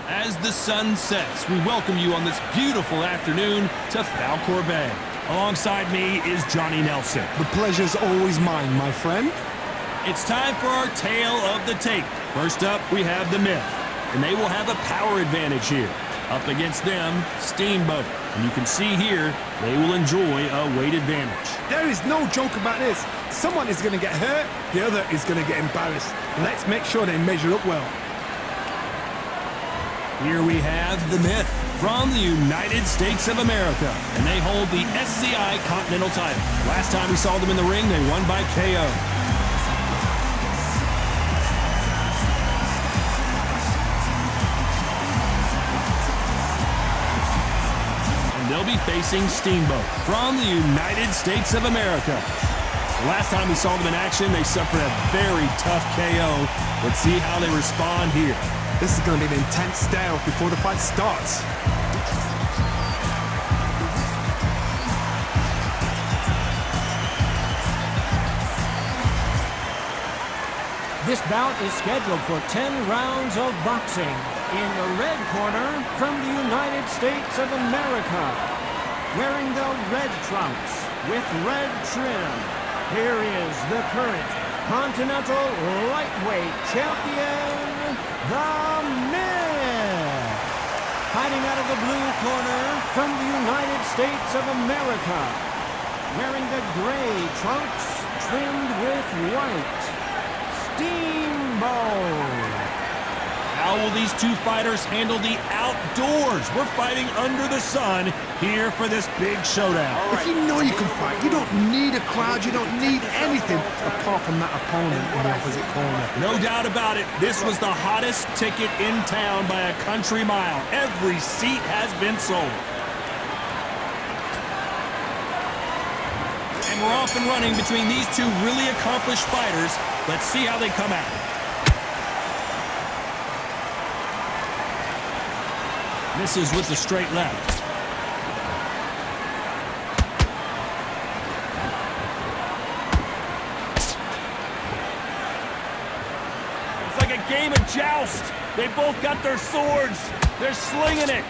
As the sun sets, we welcome you on this beautiful afternoon to Falcor Bay. Alongside me is Johnny Nelson. The pleasure's always mine, my friend. It's time for our tale of the tape. First up, we have the Myth, and they will have a power advantage here. Up against them, Steamboat. And you can see here, they will enjoy a weight advantage. There is no joke about this. Someone is going to get hurt, the other is going to get embarrassed. Let's make sure they measure up well. Here we have the Myth from the United States of America, and they hold the SCI Continental title. Last time we saw them in the ring, they won by KO. And they'll be facing Steamboat from the United States of America. Last time we saw them in action, they suffered a very tough KO. Let's see how they respond here. This is going to be an intense stare-off before the fight starts. This bout is scheduled for 10 rounds of boxing. In the red corner, from the United States of America, wearing the red trunks with red trim, here is the current Continental Lightweight Champion, The Myth. Fighting out of the blue corner, from the United States of America, wearing the gray trunks trimmed with white, Steamboat. How will these two fighters handle the outdoors? We're fighting under the sun here for this big showdown. If you know you can fight, you don't need a crowd, you don't need anything apart from that opponent in the opposite corner. No doubt about it, this was the hottest ticket in town by a country mile. Every seat has been sold. And we're off and running between these two really accomplished fighters. Let's see how they come out. Misses with the straight left. It's like a game of joust. They both got their swords. They're slinging it.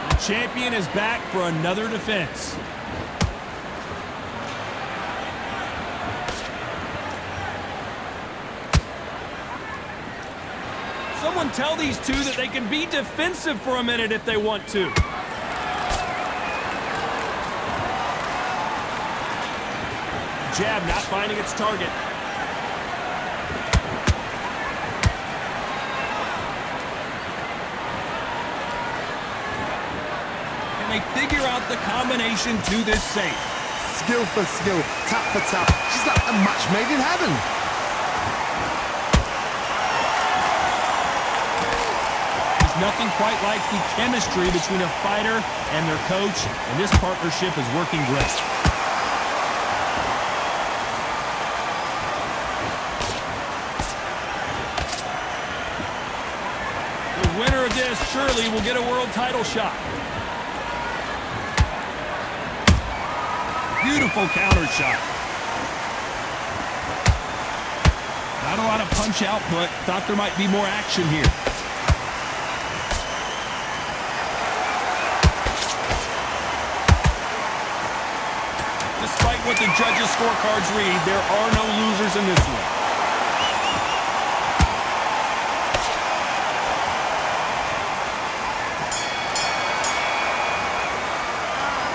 The champion is back for another defense. Someone tell these two that they can be defensive for a minute if they want to. Jab not finding its target. Can they figure out the combination to this safe? Skill for skill, tap for tap. She's like a match made in heaven. Nothing quite like the chemistry between a fighter and their coach, and this partnership is working great. The winner of this surely will get a world title shot. Beautiful counter shot. Not a lot of punch output. Thought there might be more action here. Despite what the judges' scorecards read, there are no losers in this one.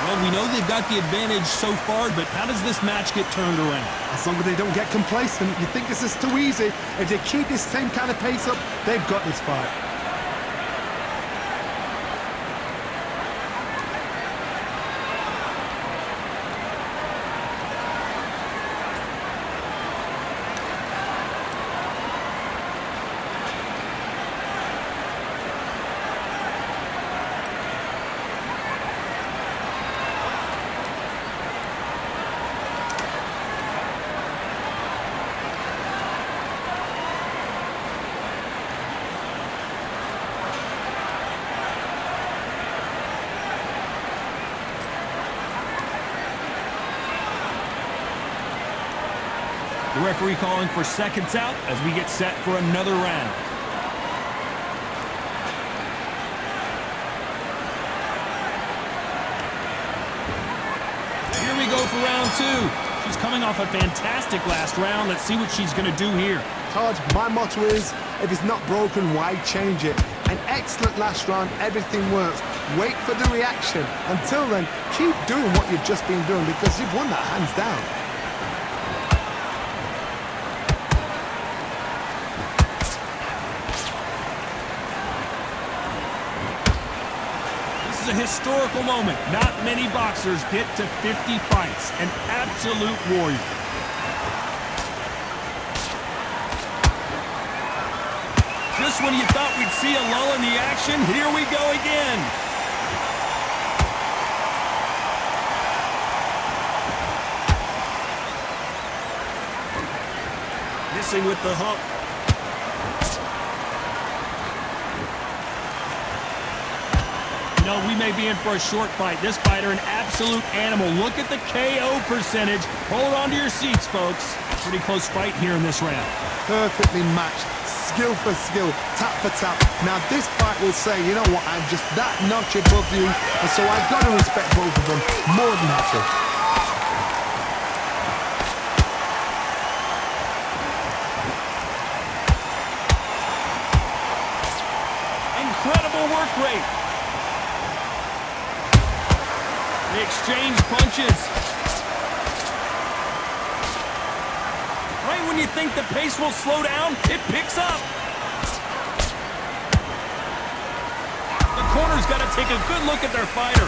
Well, we know they've got the advantage so far, but how does this match get turned around? As long as they don't get complacent, you think this is too easy. If they keep this same kind of pace up, they've got this fight. The referee calling for seconds out as we get set for another round. Here we go for round two. She's coming off a fantastic last round. Let's see what she's going to do here. Todd, my motto is, if it's not broken, why change it? An excellent last round, everything works. Wait for the reaction. Until then, keep doing what you've just been doing because you've won that hands down. This is a historical moment. Not many boxers get to 50 fights. An absolute warrior. Just when you thought we'd see a lull in the action, here we go again. Missing with the hook. You know, we may be in for a short fight. This fighter, an absolute animal. Look at the KO percentage. Hold on to your seats, folks. Pretty close fight here in this round. Perfectly matched. Skill for skill, tap for tap. Now this fight will say, you know what, I'm just that notch above you, and so I've got to respect both of them more than that. Incredible work rate. They exchange punches. Right when you think the pace will slow down, it picks up. The corner's got to take a good look at their fighter.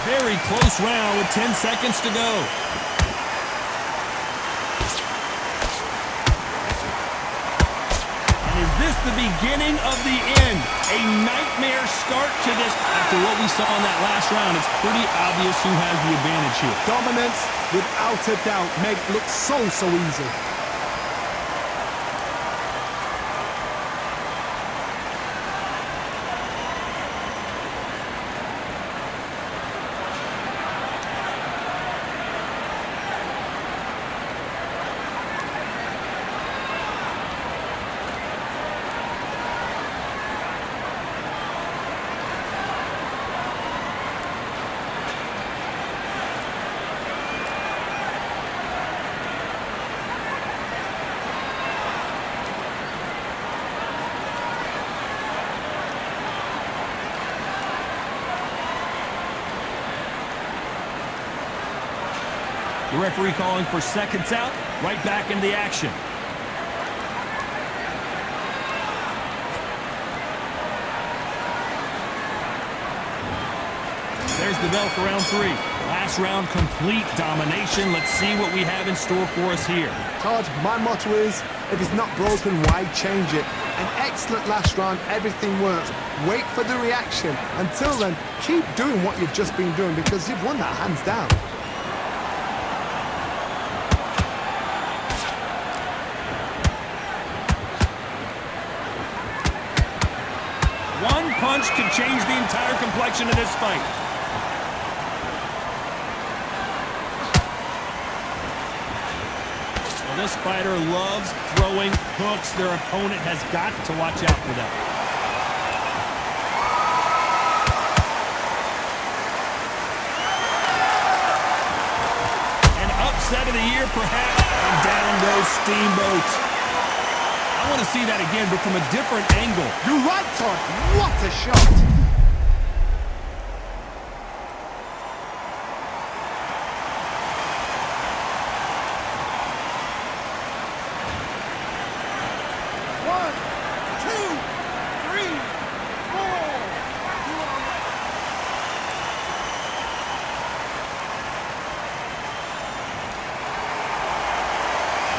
Very close round with 10 seconds to go. Is this the beginning of the end? A nightmare start to this. After what we saw in that last round, it's pretty obvious who has the advantage here. Dominance, without a doubt, made it look so easy. The referee calling for seconds out, right back in the action. There's the bell for round three. Last round, complete domination. Let's see what we have in store for us here. Todd, my motto is, if it's not broken, why change it? An excellent last round, everything works. Wait for the reaction. Until then, keep doing what you've just been doing because you've won that hands down. One punch could change the entire complexion of this fight. Well, this fighter loves throwing hooks. Their opponent has got to watch out for that. An upset of the year, perhaps, and down goes Steamboat. I want to see that again, but from a different angle. You're right, Todd. What a shot.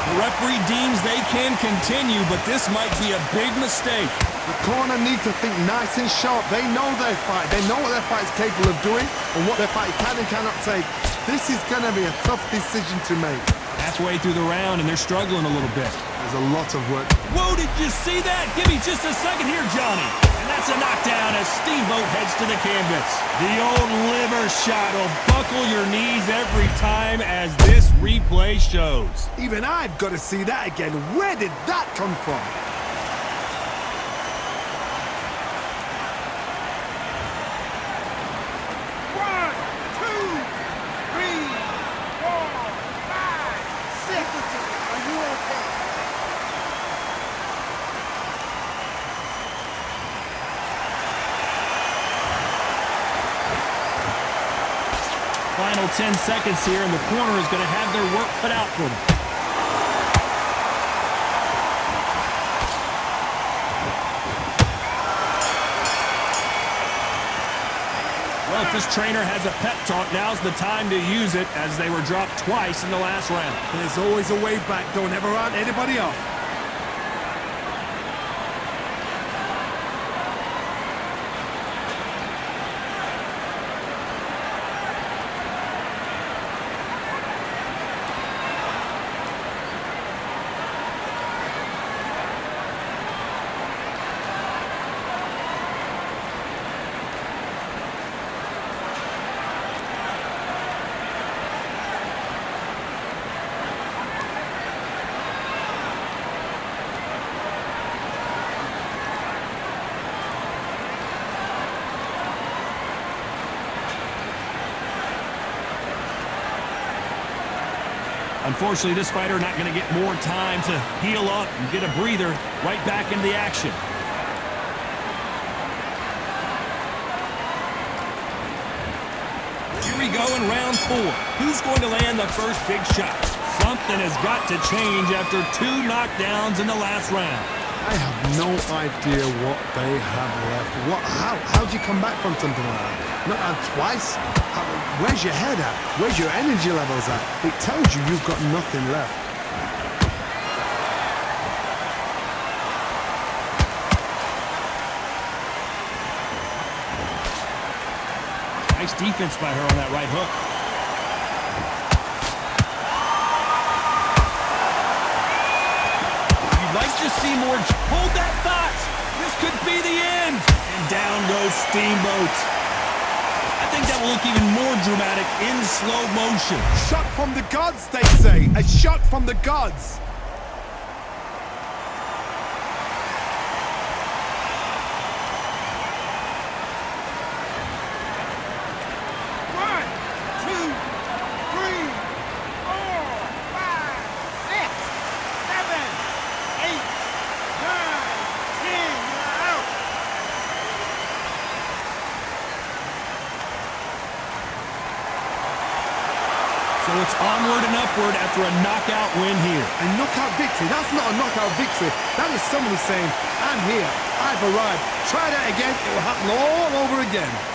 The referee deems they can continue, but this might be a big mistake. The corner need to think nice and sharp. They know their fight. They know what their fight is capable of doing and what their fight can and cannot take. This is going to be a tough decision to make. Halfway through the round, and they're struggling a little bit. There's a lot of work. Whoa, did you see that? Give me just a second here, Johnny. And that's a knockdown as Steamboat heads to the canvas. The old liver shot will buckle your knees every time, as this replay shows. Even I've got to see that again. Where did that come from? Final 10 seconds here, and the corner is going to have their work cut out for them. Well, if this trainer has a pep talk, now's the time to use it, as they were dropped twice in the last round. There's always a way back. Don't ever round anybody off. Unfortunately, this fighter not going to get more time to heal up and get a breather. Right back into the action. Here we go in round 4. Who's going to land the first big shot? Something has got to change after 2 knockdowns in the last round. I have no idea what they have left. How do you come back from something like that? Not out twice? Where's your head at? Where's your energy levels at? It tells you you've got nothing left. Nice defense by her on that right hook. You'd like to see more. Hold that thought. This could be the end. And down goes Steamboat. I think that will look even more dramatic in slow motion. Shot from the gods, they say. A shot from the gods. So it's onward and upward after a knockout win here. A knockout victory? That's not a knockout victory. That is somebody saying, I'm here, I've arrived. Try that again, it will happen all over again.